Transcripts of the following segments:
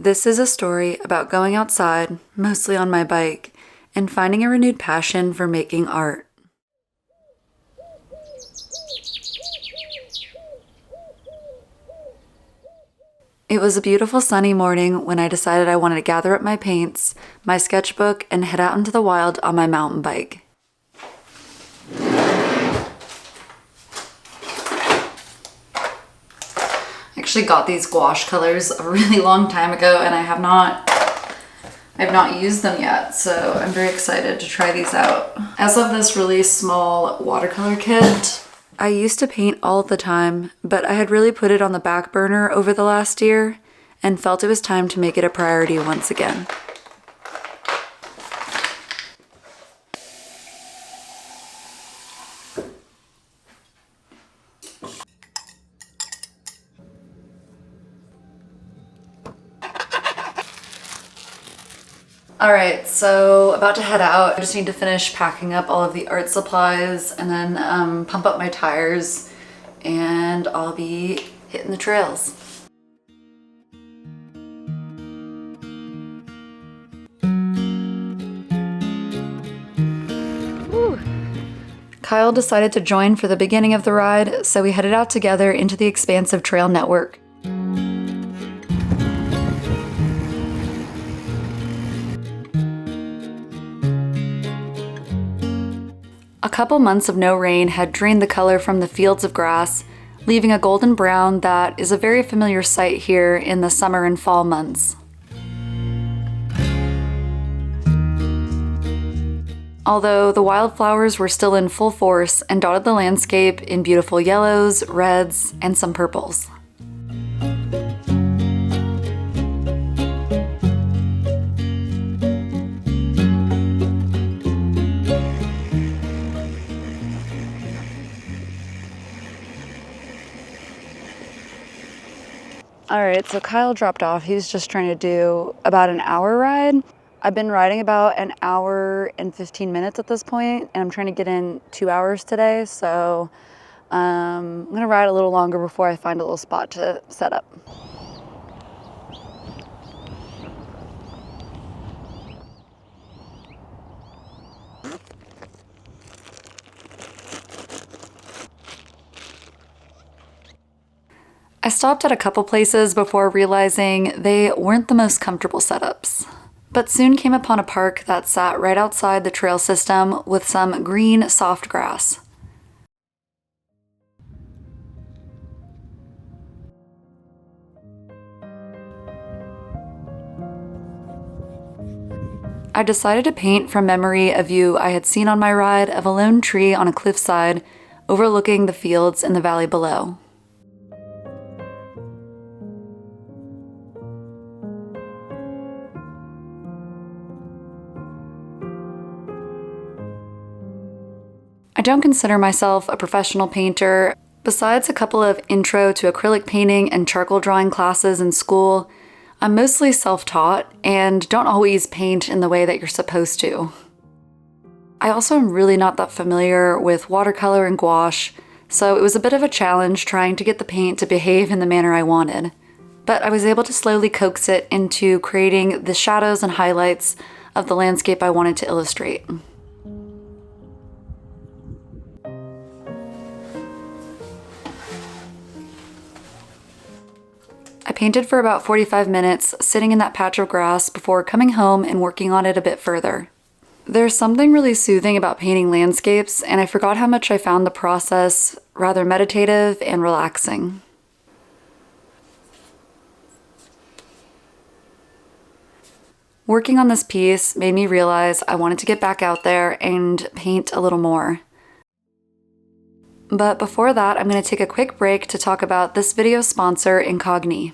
This is a story about going outside, mostly on my bike, and finding a renewed passion for making art. It was a beautiful sunny morning when I decided I wanted to gather up my paints, my sketchbook, and head out into the wild on my mountain bike. I actually got these gouache colors a really long time ago and I've not used them yet, so I'm very excited to try these out. As of this really small watercolor kit, I used to paint all the time, but I had really put it on the back burner over the last year and felt it was time to make it a priority once again. Alright, so about to head out. I just need to finish packing up all of the art supplies and then pump up my tires, and I'll be hitting the trails. Woo. Kyle decided to join for the beginning of the ride, so we headed out together into the expansive trail network. A couple months of no rain had drained the color from the fields of grass, leaving a golden brown that is a very familiar sight here in the summer and fall months. Although the wildflowers were still in full force and dotted the landscape in beautiful yellows, reds, and some purples. Alright, so Kyle dropped off. He was just trying to do about an hour ride. I've been riding about an hour and 15 minutes at this point, and I'm trying to get in 2 hours today, so I'm gonna ride a little longer before I find a little spot to set up. I stopped at a couple places before realizing they weren't the most comfortable setups, but soon came upon a park that sat right outside the trail system with some green, soft grass. I decided to paint from memory a view I had seen on my ride of a lone tree on a cliffside overlooking the fields in the valley below. I don't consider myself a professional painter. Besides a couple of intro to acrylic painting and charcoal drawing classes in school, I'm mostly self-taught and don't always paint in the way that you're supposed to. I also am really not that familiar with watercolor and gouache, so it was a bit of a challenge trying to get the paint to behave in the manner I wanted. But I was able to slowly coax it into creating the shadows and highlights of the landscape I wanted to illustrate. I painted for about 45 minutes, sitting in that patch of grass before coming home and working on it a bit further. There's something really soothing about painting landscapes, and I forgot how much I found the process rather meditative and relaxing. Working on this piece made me realize I wanted to get back out there and paint a little more. But before that, I'm going to take a quick break to talk about this video's sponsor, Rekindling.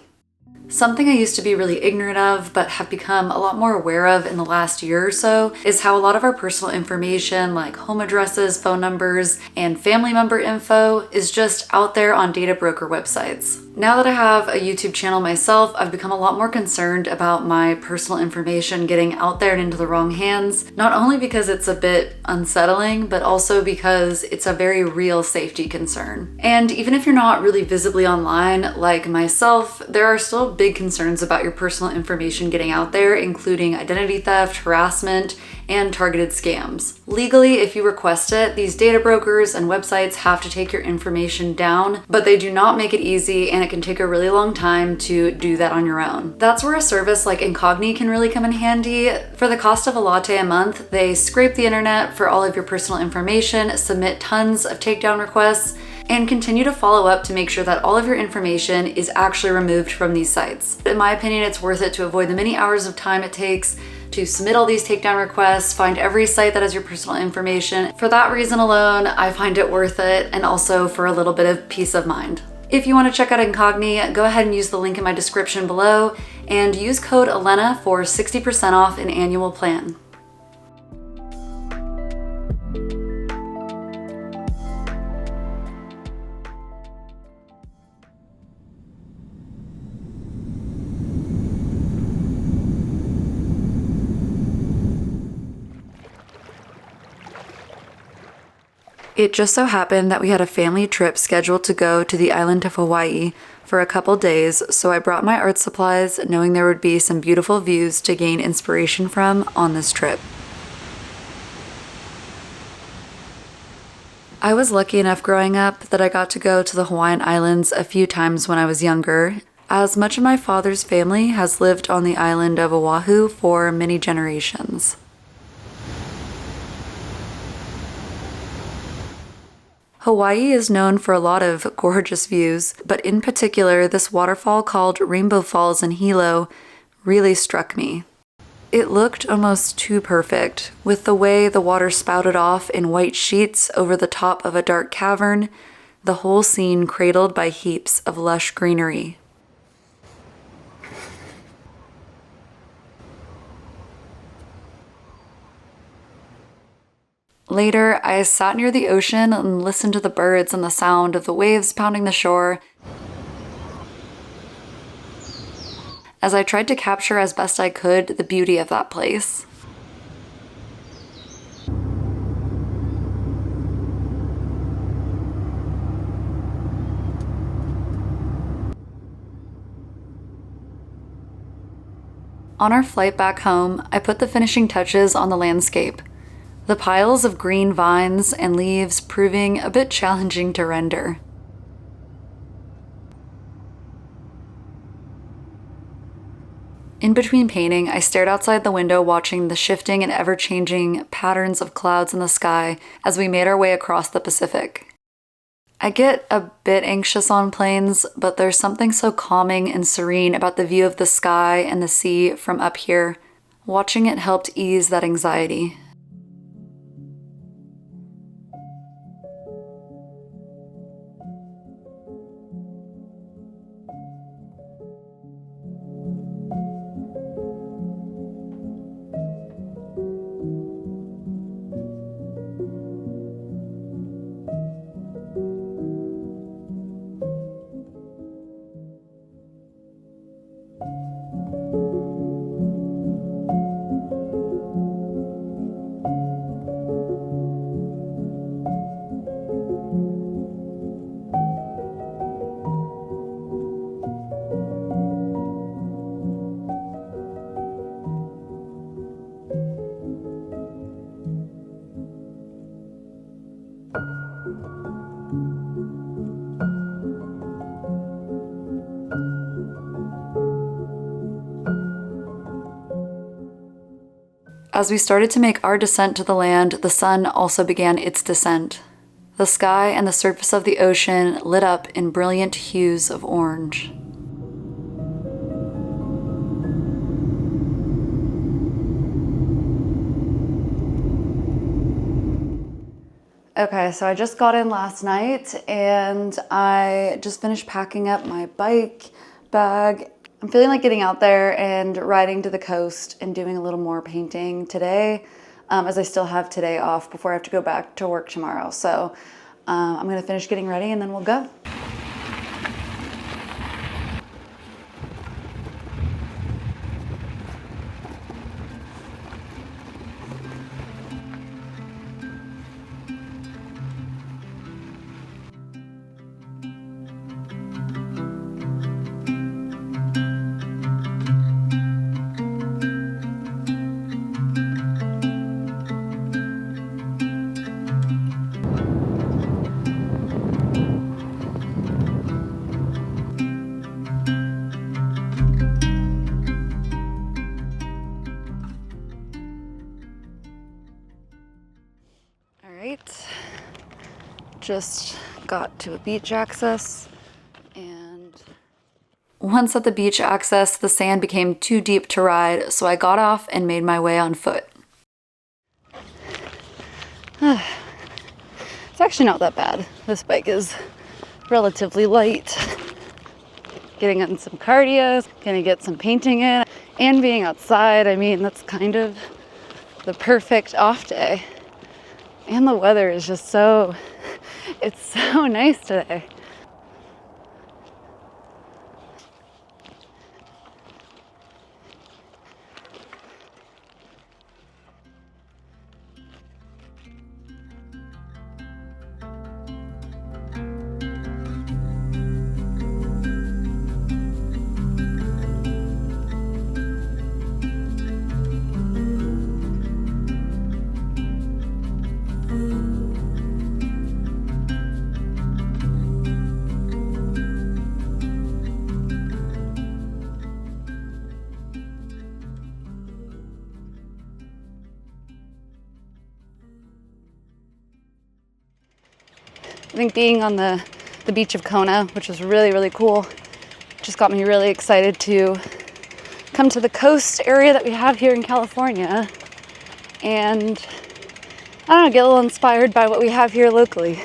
Something I used to be really ignorant of, but have become a lot more aware of in the last year or so, is how a lot of our personal information like home addresses, phone numbers, and family member info is just out there on data broker websites. Now that I have a YouTube channel myself, I've become a lot more concerned about my personal information getting out there and into the wrong hands, not only because it's a bit unsettling, but also because it's a very real safety concern. And even if you're not really visibly online like myself, there are still big concerns about your personal information getting out there, including identity theft, harassment, and targeted scams. Legally, if you request it, these data brokers and websites have to take your information down, but they do not make it easy, and it can take a really long time to do that on your own. That's where a service like Incogni can really come in handy. For the cost of a latte a month, they scrape the internet for all of your personal information, submit tons of takedown requests, and continue to follow up to make sure that all of your information is actually removed from these sites. In my opinion, it's worth it to avoid the many hours of time it takes to submit all these takedown requests, find every site that has your personal information. For that reason alone, I find it worth it, and also for a little bit of peace of mind. If you want to check out Incogni, go ahead and use the link in my description below and use code ELENA for 60% off an annual plan. It just so happened that we had a family trip scheduled to go to the island of Hawaii for a couple days, so I brought my art supplies, knowing there would be some beautiful views to gain inspiration from on this trip. I was lucky enough growing up that I got to go to the Hawaiian Islands a few times when I was younger, as much of my father's family has lived on the island of Oahu for many generations. Hawaii is known for a lot of gorgeous views, but in particular, this waterfall called Rainbow Falls in Hilo really struck me. It looked almost too perfect, with the way the water spouted off in white sheets over the top of a dark cavern, the whole scene cradled by heaps of lush greenery. Later, I sat near the ocean and listened to the birds and the sound of the waves pounding the shore as I tried to capture as best I could the beauty of that place. On our flight back home, I put the finishing touches on the landscape. The piles of green vines and leaves proving a bit challenging to render. In between painting, I stared outside the window watching the shifting and ever-changing patterns of clouds in the sky as we made our way across the Pacific. I get a bit anxious on planes, but there's something so calming and serene about the view of the sky and the sea from up here. Watching it helped ease that anxiety. As we started to make our descent to the land, the sun also began its descent. The sky and the surface of the ocean lit up in brilliant hues of orange. Okay, so I just got in last night and I just finished packing up my bike bag. I'm feeling like getting out there and riding to the coast and doing a little more painting today, as I still have today off before I have to go back to work tomorrow. So I'm gonna finish getting ready and then we'll go. Just got to a beach access, and once at the beach access, the sand became too deep to ride, so I got off and made my way on foot. It's actually not that bad. This bike is relatively light. Getting in some cardio, gonna get some painting in, and being outside, I mean, that's kind of the perfect off day. And the weather is just it's so nice today. I think being on the beach of Kona, which was really, really cool, just got me really excited to come to the coast area that we have here in California and, I don't know, get a little inspired by what we have here locally.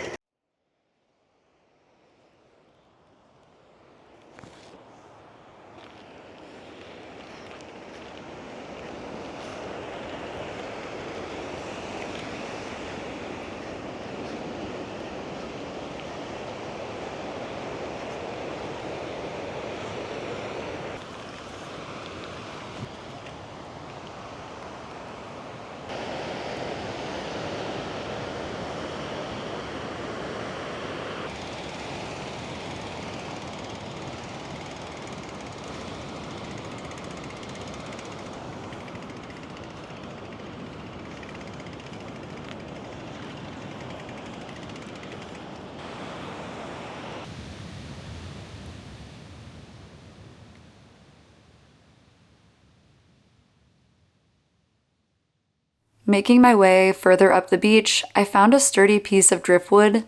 Making my way further up the beach, I found a sturdy piece of driftwood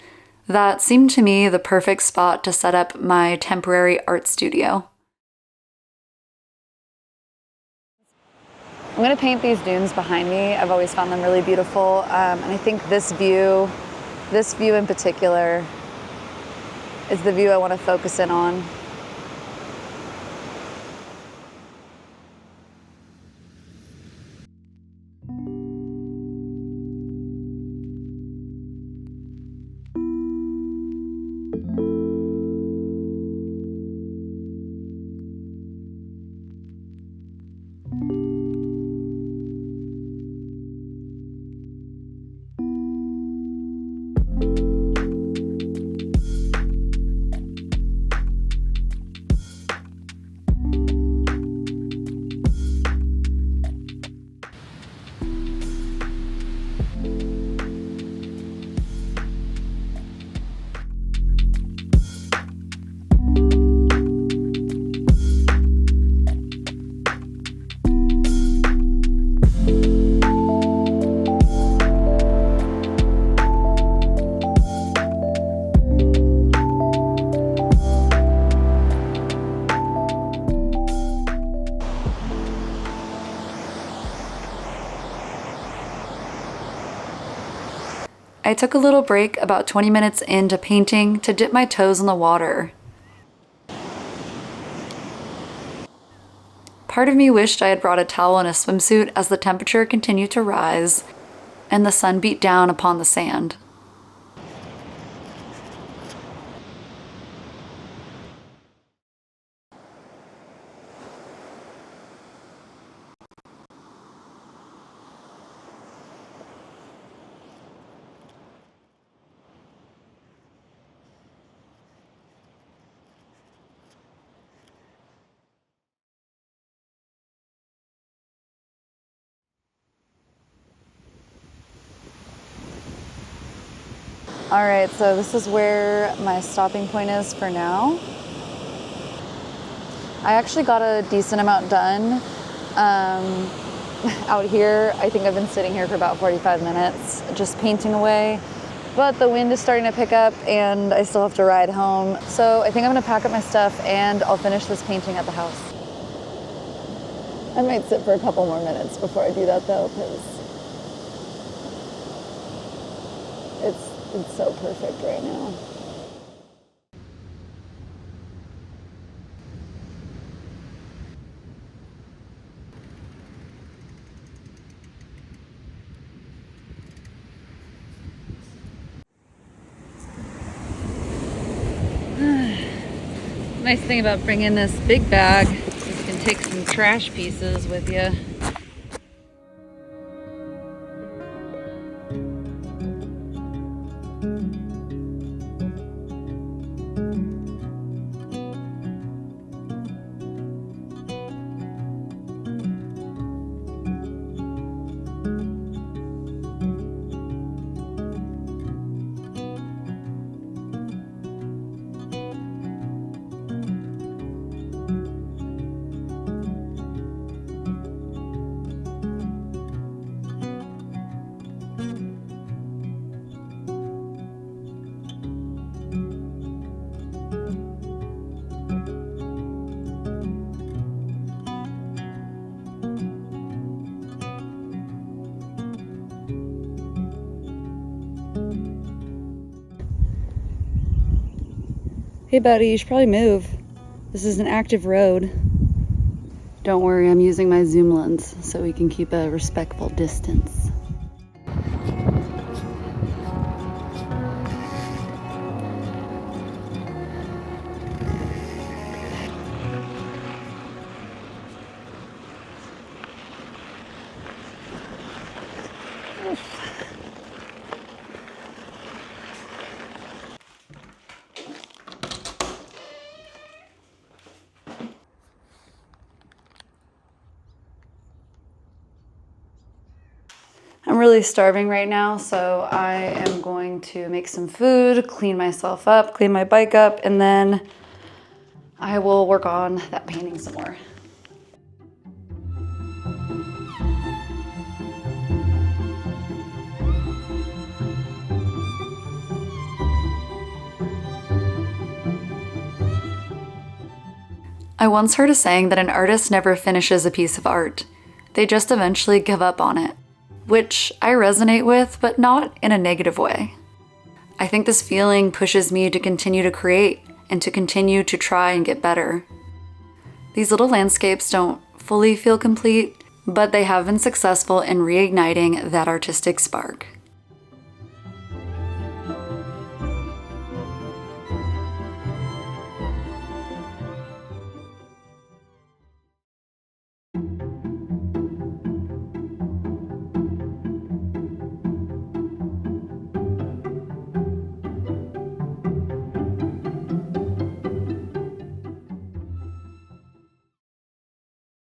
that seemed to me the perfect spot to set up my temporary art studio. I'm going to paint these dunes behind me. I've always found them really beautiful, and I think this view in particular, is the view I want to focus in on. I took a little break about 20 minutes into painting to dip my toes in the water. Part of me wished I had brought a towel and a swimsuit as the temperature continued to rise and the sun beat down upon the sand. All right, so this is where my stopping point is for now. I actually got a decent amount done out here. I think I've been sitting here for about 45 minutes, just painting away. but the wind is starting to pick up and I still have to ride home. So I think I'm gonna pack up my stuff and I'll finish this painting at the house. I might sit for a couple more minutes before I do that though, because it's so perfect right now. Nice thing about bringing this big bag is you can take some trash pieces with you. Hey buddy, you should probably move. This is an active road. Don't worry, I'm using my zoom lens so we can keep a respectful distance. I'm really starving right now, so I am going to make some food, clean myself up, clean my bike up, and then I will work on that painting some more. I once heard a saying that an artist never finishes a piece of art. They just eventually give up on it. Which I resonate with, but not in a negative way. I think this feeling pushes me to continue to create and to continue to try and get better. These little landscapes don't fully feel complete, but they have been successful in reigniting that artistic spark.